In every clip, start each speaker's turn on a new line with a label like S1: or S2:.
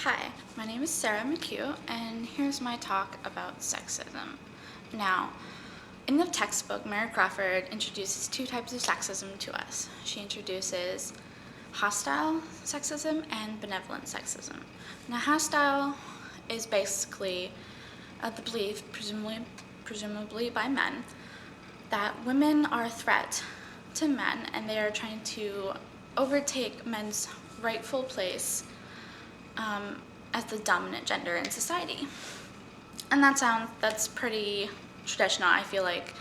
S1: Hi, my name is Sarah McCue, and here's my talk about sexism. Now, in the textbook, Mary Crawford introduces two types of sexism to us. She introduces hostile sexism and benevolent sexism. Now, hostile is basically the belief, presumably by men, that women are a threat to men and they are trying to overtake men's rightful place as the dominant gender in society. And that's pretty traditional, I feel like.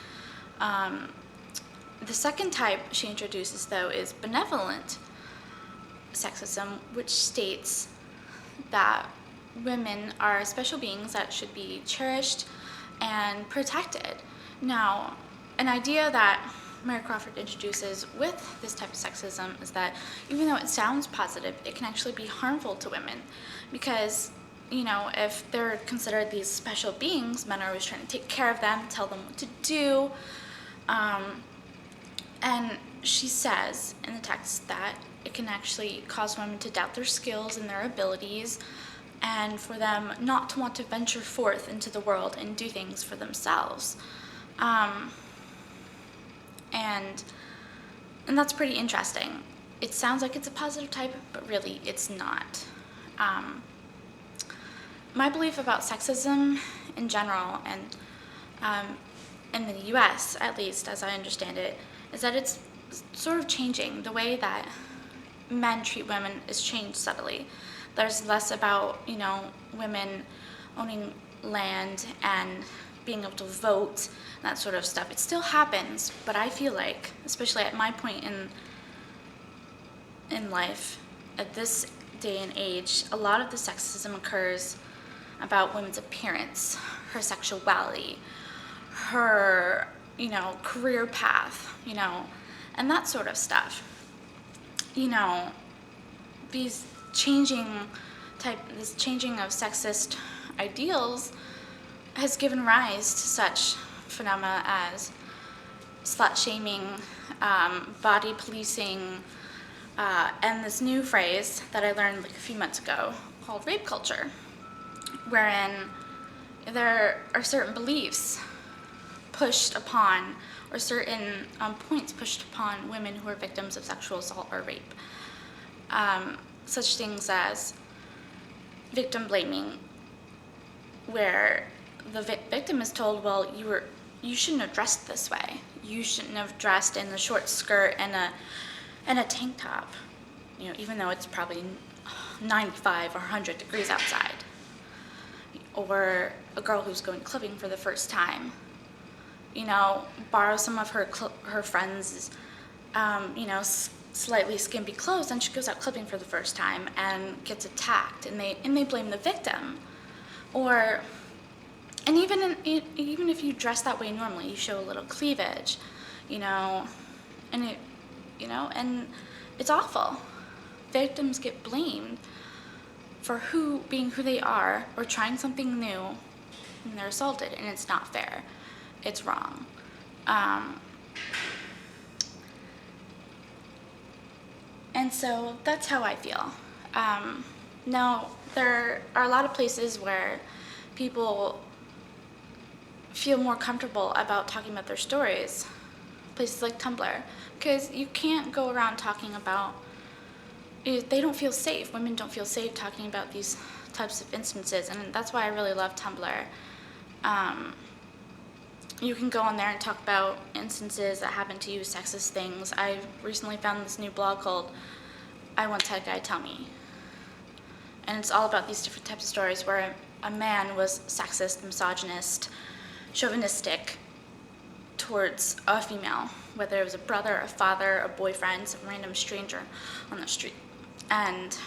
S1: The second type she introduces, though, is benevolent sexism, which states that women are special beings that should be cherished and protected. Now, an idea that Mary Crawford introduces with this type of sexism is that even though it sounds positive, it can actually be harmful to women because, if they're considered these special beings, men are always trying to take care of them, tell them what to do. And she says in the text that it can actually cause women to doubt their skills and their abilities and for them not to want to venture forth into the world and do things for themselves. And that's pretty interesting. It sounds like it's a positive type, but really it's not. My belief about sexism in general, and in the US at least, as I understand it, is that it's sort of changing. The way that men treat women is changed subtly. There's less about, women owning land and being able to vote, and that sort of stuff. It still happens, but I feel like, especially at my point in life, at this day and age, a lot of the sexism occurs about women's appearance, her sexuality, her, career path, and that sort of stuff. This changing of sexist ideals has given rise to such phenomena as slut-shaming, body policing, and this new phrase that I learned like a few months ago called rape culture, wherein there are certain beliefs pushed upon, or certain points pushed upon women who are victims of sexual assault or rape. Such things as victim blaming, where the victim is told, well, you shouldn't have dressed this way. You shouldn't have dressed in a short skirt and a tank top, even though it's probably 95 or 100 degrees outside. Or a girl who's going clubbing for the first time, borrow some of her friends', slightly skimpy clothes, and she goes out clubbing for the first time and gets attacked, and they blame the victim. And even if you dress that way normally, you show a little cleavage, and it's awful. Victims get blamed for being who they are or trying something new, and they're assaulted, and it's not fair. It's wrong. And so that's how I feel. Now, there are a lot of places where people feel more comfortable about talking about their stories, places like Tumblr, because you can't go around talking about, they don't feel safe. Women don't feel safe talking about these types of instances, and that's why I really love Tumblr. You can go on there and talk about instances that happen to you, sexist things. I recently found this new blog called I Once Had a Guy Tell Me, and it's all about these different types of stories where a man was sexist, misogynist, chauvinistic towards a female, whether it was a brother, a father, a boyfriend, some random stranger on the street. And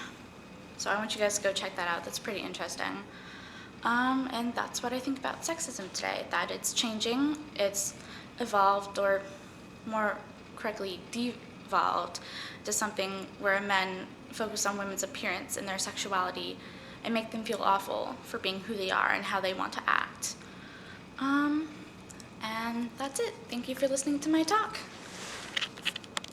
S1: so I want you guys to go check that out. That's pretty interesting. And that's what I think about sexism today, that it's changing, it's evolved, or more correctly, devolved to something where men focus on women's appearance and their sexuality and make them feel awful for being who they are and how they want to act. And that's it. Thank you for listening to my talk.